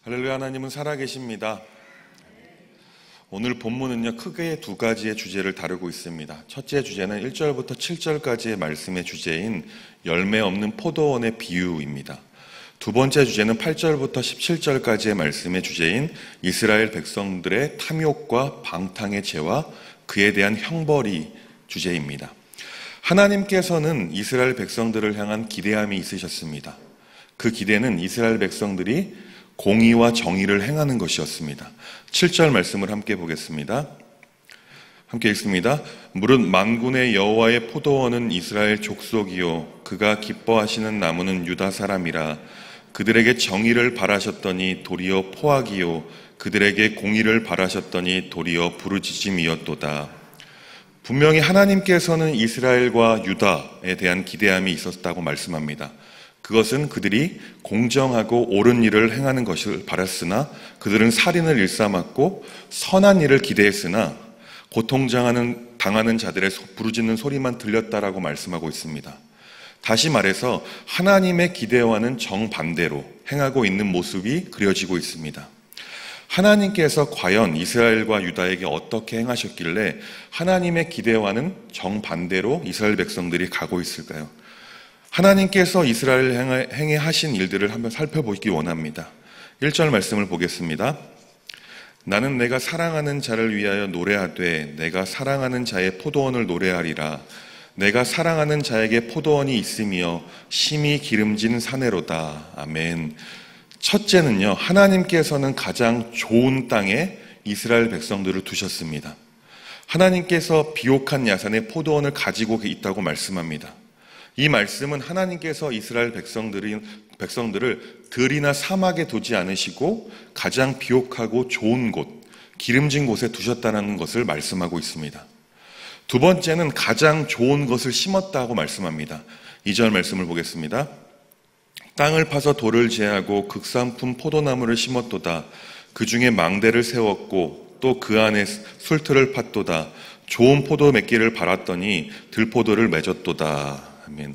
할렐루야, 하나님은 살아계십니다. 오늘 본문은요, 크게 두 가지의 주제를 다루고 있습니다. 첫째 주제는 1절부터 7절까지의 말씀의 주제인 열매 없는 포도원의 비유입니다. 두 번째 주제는 8절부터 17절까지의 말씀의 주제인 이스라엘 백성들의 탐욕과 방탕의 죄와 그에 대한 형벌이 주제입니다. 하나님께서는 이스라엘 백성들을 향한 기대함이 있으셨습니다. 그 기대는 이스라엘 백성들이 공의와 정의를 행하는 것이었습니다. 7절 말씀을 함께 보겠습니다. 함께 읽습니다. 무릇 만군의 여호와의 포도원은 이스라엘 족속이요 그가 기뻐하시는 나무는 유다 사람이라. 그들에게 정의를 바라셨더니 도리어 포악이요 그들에게 공의를 바라셨더니 도리어 부르짖음이었도다. 분명히 하나님께서는 이스라엘과 유다에 대한 기대함이 있었다고 말씀합니다. 그것은 그들이 공정하고 옳은 일을 행하는 것을 바랐으나 그들은 살인을 일삼았고 선한 일을 기대했으나 고통당하는 자들의 부르짖는 소리만 들렸다라고 말씀하고 있습니다. 다시 말해서 하나님의 기대와는 정반대로 행하고 있는 모습이 그려지고 있습니다. 하나님께서 과연 이스라엘과 유다에게 어떻게 행하셨길래 하나님의 기대와는 정반대로 이스라엘 백성들이 가고 있을까요? 하나님께서 이스라엘 행해 하신 일들을 한번 살펴보기 원합니다. 1절 말씀을 보겠습니다. 나는 내가 사랑하는 자를 위하여 노래하되 내가 사랑하는 자의 포도원을 노래하리라. 내가 사랑하는 자에게 포도원이 있으며 심히 기름진 사내로다. 아멘. 첫째는요, 하나님께서는 가장 좋은 땅에 이스라엘 백성들을 두셨습니다. 하나님께서 비옥한 야산의 포도원을 가지고 있다고 말씀합니다. 이 말씀은 하나님께서 이스라엘 백성들을 들이나 사막에 두지 않으시고 가장 비옥하고 좋은 곳, 기름진 곳에 두셨다는 것을 말씀하고 있습니다. 두 번째는 가장 좋은 것을 심었다고 말씀합니다. 2절 말씀을 보겠습니다. 땅을 파서 돌을 제하고 극산품 포도나무를 심었도다. 그 중에 망대를 세웠고 또 그 안에 술틀을 팠도다. 좋은 포도 맺기를 바랐더니 들포도를 맺었도다. 아멘.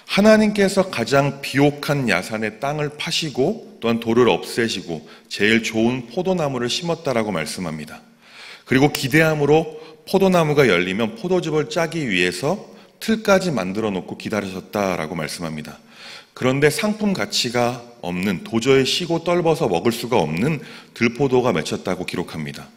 하나님께서 가장 비옥한 야산의 땅을 파시고 또한 돌을 없애시고 제일 좋은 포도나무를 심었다라고 말씀합니다. 그리고 기대함으로 포도나무가 열리면 포도즙을 짜기 위해서 틀까지 만들어 놓고 기다리셨다라고 말씀합니다. 그런데 상품 가치가 없는, 도저히 시고 떨궈서 먹을 수가 없는 들포도가 맺혔다고 기록합니다.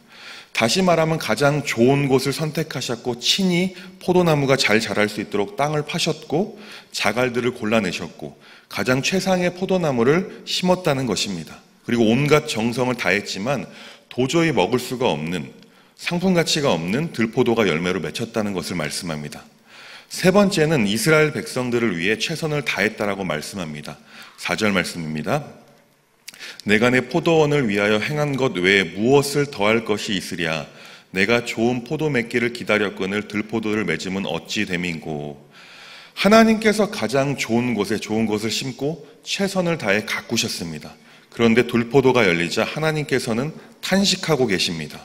다시 말하면 가장 좋은 곳을 선택하셨고 친히 포도나무가 잘 자랄 수 있도록 땅을 파셨고 자갈들을 골라내셨고 가장 최상의 포도나무를 심었다는 것입니다. 그리고 온갖 정성을 다했지만 도저히 먹을 수가 없는, 상품 가치가 없는 들포도가 열매로 맺혔다는 것을 말씀합니다. 세 번째는 이스라엘 백성들을 위해 최선을 다했다라고 말씀합니다. 4절 말씀입니다. 내가 내 포도원을 위하여 행한 것 외에 무엇을 더할 것이 있으랴. 내가 좋은 포도 맺기를 기다렸거늘 들포도를 맺으면 어찌 됨인고. 하나님께서 가장 좋은 곳에 좋은 것을 심고 최선을 다해 가꾸셨습니다. 그런데 들포도가 열리자 하나님께서는 탄식하고 계십니다.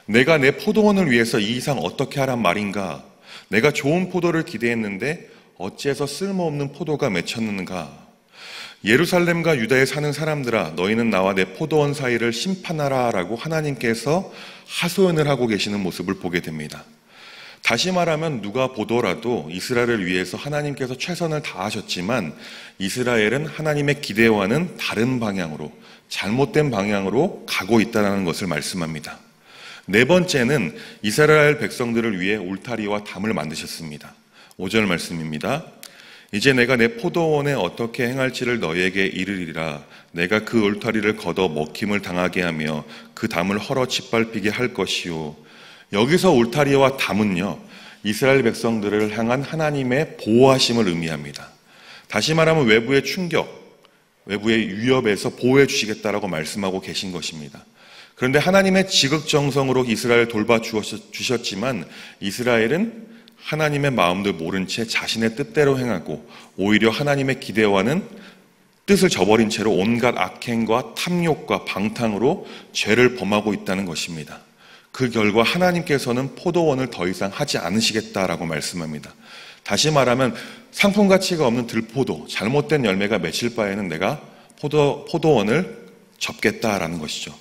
내가 내 포도원을 위해서 이 이상 어떻게 하란 말인가. 내가 좋은 포도를 기대했는데 어째서 쓸모없는 포도가 맺혔는가. 예루살렘과 유다에 사는 사람들아, 너희는 나와 내 포도원 사이를 심판하라 라고 하나님께서 하소연을 하고 계시는 모습을 보게 됩니다. 다시 말하면 누가 보더라도 이스라엘을 위해서 하나님께서 최선을 다하셨지만 이스라엘은 하나님의 기대와는 다른 방향으로, 잘못된 방향으로 가고 있다는 것을 말씀합니다. 네 번째는 이스라엘 백성들을 위해 울타리와 담을 만드셨습니다. 5절 말씀입니다. 이제 내가 내 포도원에 어떻게 행할지를 너희에게 이르리라. 내가 그 울타리를 걷어 먹힘을 당하게 하며 그 담을 헐어 짓밟히게 할 것이요. 여기서 울타리와 담은요, 이스라엘 백성들을 향한 하나님의 보호하심을 의미합니다. 다시 말하면 외부의 충격, 외부의 위협에서 보호해 주시겠다라고 말씀하고 계신 것입니다. 그런데 하나님의 지극정성으로 이스라엘을 돌봐주셨지만 이스라엘은 하나님의 마음도 모른 채 자신의 뜻대로 행하고 오히려 하나님의 기대와는 뜻을 저버린 채로 온갖 악행과 탐욕과 방탕으로 죄를 범하고 있다는 것입니다. 그 결과 하나님께서는 포도원을 더 이상 하지 않으시겠다라고 말씀합니다. 다시 말하면 상품 가치가 없는 들포도, 잘못된 열매가 맺힐 바에는 내가 포도원을 접겠다라는 것이죠.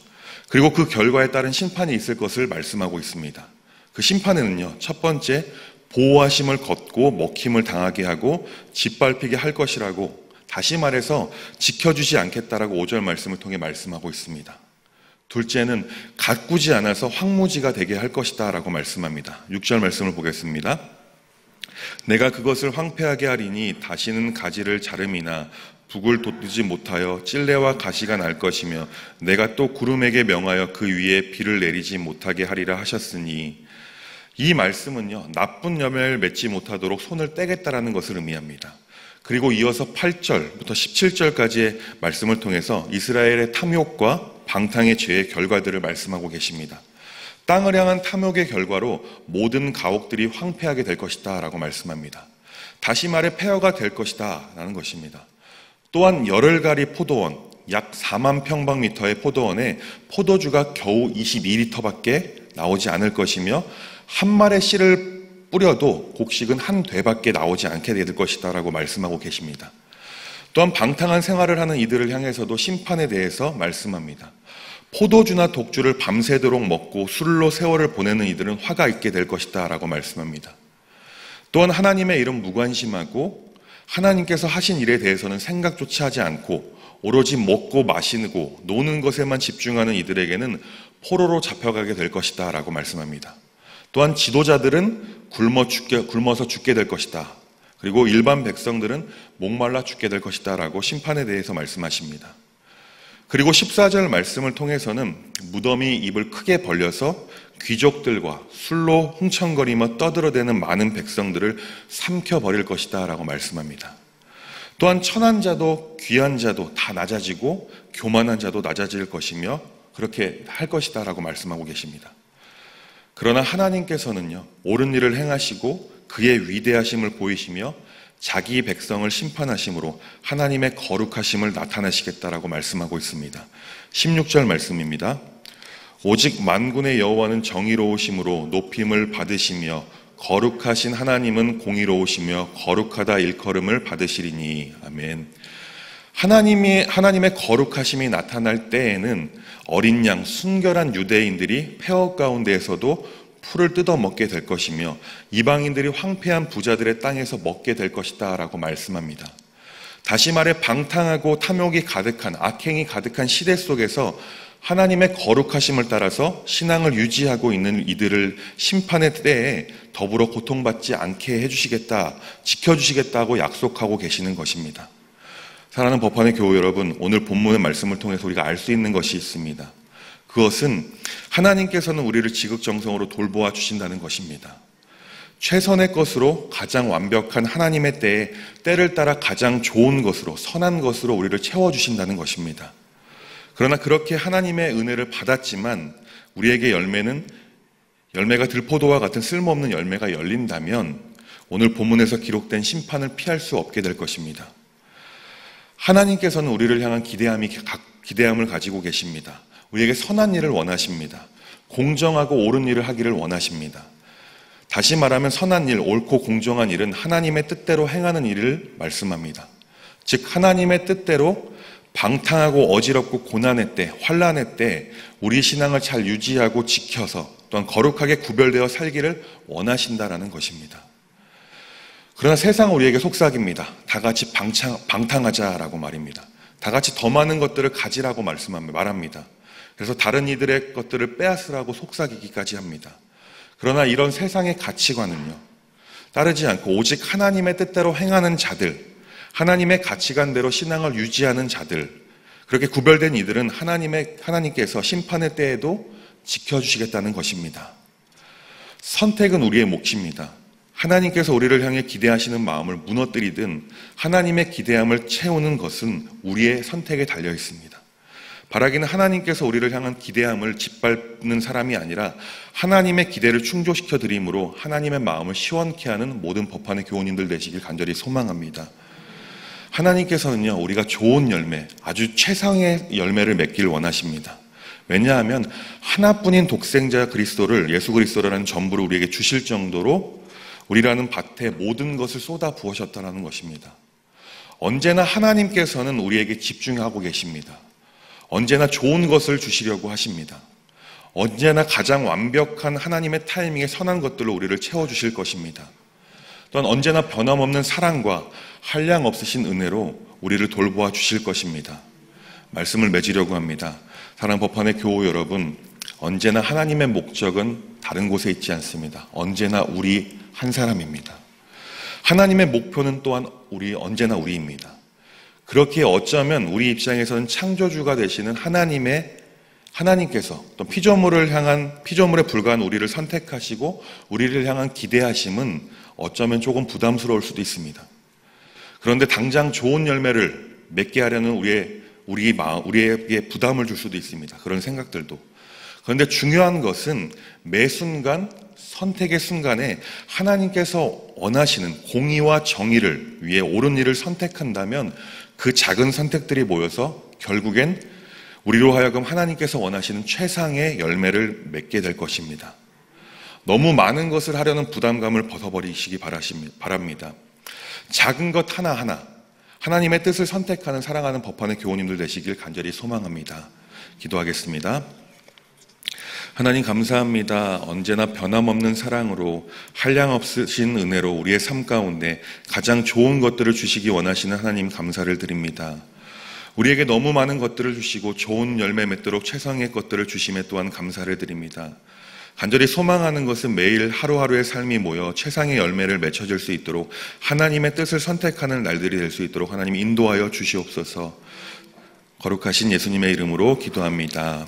그리고 그 결과에 따른 심판이 있을 것을 말씀하고 있습니다. 그 심판에는요, 첫 번째, 보호하심을 걷고 먹힘을 당하게 하고 짓밟히게 할 것이라고, 다시 말해서 지켜주지 않겠다라고 5절 말씀을 통해 말씀하고 있습니다. 둘째는 가꾸지 않아서 황무지가 되게 할 것이다 라고 말씀합니다. 6절 말씀을 보겠습니다. 내가 그것을 황폐하게 하리니 다시는 가지를 자름이나 북을 돋지 못하여 찔레와 가시가 날 것이며 내가 또 구름에게 명하여 그 위에 비를 내리지 못하게 하리라 하셨으니, 이 말씀은요, 나쁜 열매를 맺지 못하도록 손을 떼겠다라는 것을 의미합니다. 그리고 이어서 8절부터 17절까지의 말씀을 통해서 이스라엘의 탐욕과 방탕의 죄의 결과들을 말씀하고 계십니다. 땅을 향한 탐욕의 결과로 모든 가옥들이 황폐하게 될 것이다 라고 말씀합니다. 다시 말해 폐허가 될 것이다 라는 것입니다. 또한 열흘가리 포도원, 약 4만 평방미터의 포도원에 포도주가 겨우 22리터밖에 나오지 않을 것이며 한 말의 씨를 뿌려도 곡식은 한 되밖에 나오지 않게 될 것이다 라고 말씀하고 계십니다. 또한 방탕한 생활을 하는 이들을 향해서도 심판에 대해서 말씀합니다. 포도주나 독주를 밤새도록 먹고 술로 세월을 보내는 이들은 화가 있게 될 것이다 라고 말씀합니다. 또한 하나님의 일은 무관심하고 하나님께서 하신 일에 대해서는 생각조차 하지 않고 오로지 먹고 마시고 노는 것에만 집중하는 이들에게는 포로로 잡혀가게 될 것이다 라고 말씀합니다. 또한 지도자들은 굶어서 죽게 될 것이다. 그리고 일반 백성들은 목말라 죽게 될 것이다 라고 심판에 대해서 말씀하십니다. 그리고 14절 말씀을 통해서는 무덤이 입을 크게 벌려서 귀족들과 술로 흥청거리며 떠들어대는 많은 백성들을 삼켜버릴 것이다 라고 말씀합니다. 또한 천한 자도 귀한 자도 다 낮아지고 교만한 자도 낮아질 것이며 그렇게 할 것이다 라고 말씀하고 계십니다. 그러나 하나님께서는요, 옳은 일을 행하시고 그의 위대하심을 보이시며 자기 백성을 심판하심으로 하나님의 거룩하심을 나타내시겠다라고 말씀하고 있습니다. 16절 말씀입니다. 오직 만군의 여호와는 정의로우심으로 높임을 받으시며 거룩하신 하나님은 공의로우시며 거룩하다 일컬음을 받으시리니. 아멘. 하나님의 거룩하심이 나타날 때에는 어린 양 순결한 유대인들이 폐허 가운데에서도 풀을 뜯어먹게 될 것이며 이방인들이 황폐한 부자들의 땅에서 먹게 될 것이다 라고 말씀합니다. 다시 말해 방탕하고 탐욕이 가득한, 악행이 가득한 시대 속에서 하나님의 거룩하심을 따라서 신앙을 유지하고 있는 이들을 심판의 때에 더불어 고통받지 않게 해주시겠다, 지켜주시겠다고 약속하고 계시는 것입니다. 사랑하는 법환의 교우 여러분, 오늘 본문의 말씀을 통해서 우리가 알 수 있는 것이 있습니다. 그것은 하나님께서는 우리를 지극정성으로 돌보아 주신다는 것입니다. 최선의 것으로 가장 완벽한 하나님의 때를 따라 가장 좋은 것으로, 선한 것으로 우리를 채워주신다는 것입니다. 그러나 그렇게 하나님의 은혜를 받았지만 우리에게 열매가 들포도와 같은 쓸모없는 열매가 열린다면 오늘 본문에서 기록된 심판을 피할 수 없게 될 것입니다. 하나님께서는 우리를 향한 기대함을 가지고 계십니다. 우리에게 선한 일을 원하십니다. 공정하고 옳은 일을 하기를 원하십니다. 다시 말하면 선한 일, 옳고 공정한 일은 하나님의 뜻대로 행하는 일을 말씀합니다. 즉 하나님의 뜻대로 방탕하고 어지럽고 고난의 때, 환난의 때 우리 신앙을 잘 유지하고 지켜서 또한 거룩하게 구별되어 살기를 원하신다라는 것입니다. 그러나 세상은 우리에게 속삭입니다. 다 같이 방탕하자라고 말입니다. 다 같이 더 많은 것들을 가지라고 말합니다. 그래서 다른 이들의 것들을 빼앗으라고 속삭이기까지 합니다. 그러나 이런 세상의 가치관은요, 따르지 않고 오직 하나님의 뜻대로 행하는 자들, 하나님의 가치관대로 신앙을 유지하는 자들, 그렇게 구별된 이들은 하나님께서 심판의 때에도 지켜주시겠다는 것입니다. 선택은 우리의 몫입니다. 하나님께서 우리를 향해 기대하시는 마음을 무너뜨리든 하나님의 기대함을 채우는 것은 우리의 선택에 달려 있습니다. 바라기는 하나님께서 우리를 향한 기대함을 짓밟는 사람이 아니라 하나님의 기대를 충족시켜 드림으로 하나님의 마음을 시원케 하는 모든 법환의 교우님들 되시길 간절히 소망합니다. 하나님께서는요, 우리가 좋은 열매, 아주 최상의 열매를 맺길 원하십니다. 왜냐하면 하나뿐인 독생자 그리스도를, 예수 그리스도라는 전부를 우리에게 주실 정도로 우리라는 밭에 모든 것을 쏟아 부으셨다는 것입니다. 언제나 하나님께서는 우리에게 집중하고 계십니다. 언제나 좋은 것을 주시려고 하십니다. 언제나 가장 완벽한 하나님의 타이밍에 선한 것들로 우리를 채워주실 것입니다. 또한 언제나 변함없는 사랑과 한량 없으신 은혜로 우리를 돌보아 주실 것입니다. 말씀을 맺으려고 합니다. 사랑하는 법환의 교우 여러분, 언제나 하나님의 목적은 다른 곳에 있지 않습니다. 언제나 우리 한 사람입니다. 하나님의 목표는 또한 언제나 우리입니다. 그렇게 어쩌면 우리 입장에서는 창조주가 되시는 하나님께서 또 피조물에 불과한 우리를 선택하시고 우리를 향한 기대하심은 어쩌면 조금 부담스러울 수도 있습니다. 그런데 당장 좋은 열매를 맺게 하려는 우리에게 부담을 줄 수도 있습니다. 그런 생각들도. 그런데 중요한 것은 매 순간 선택의 순간에 하나님께서 원하시는 공의와 정의를 위해 옳은 일을 선택한다면 그 작은 선택들이 모여서 결국엔 우리로 하여금 하나님께서 원하시는 최상의 열매를 맺게 될 것입니다. 너무 많은 것을 하려는 부담감을 벗어버리시기 바랍니다. 작은 것 하나하나 하나님의 뜻을 선택하는 사랑하는 법환의 교우님들 되시길 간절히 소망합니다. 기도하겠습니다. 하나님 감사합니다. 언제나 변함없는 사랑으로 한량 없으신 은혜로 우리의 삶 가운데 가장 좋은 것들을 주시기 원하시는 하나님 감사를 드립니다. 우리에게 너무 많은 것들을 주시고 좋은 열매 맺도록 최상의 것들을 주심에 또한 감사를 드립니다. 간절히 소망하는 것은 매일 하루하루의 삶이 모여 최상의 열매를 맺혀질 수 있도록 하나님의 뜻을 선택하는 날들이 될 수 있도록 하나님 인도하여 주시옵소서. 거룩하신 예수님의 이름으로 기도합니다.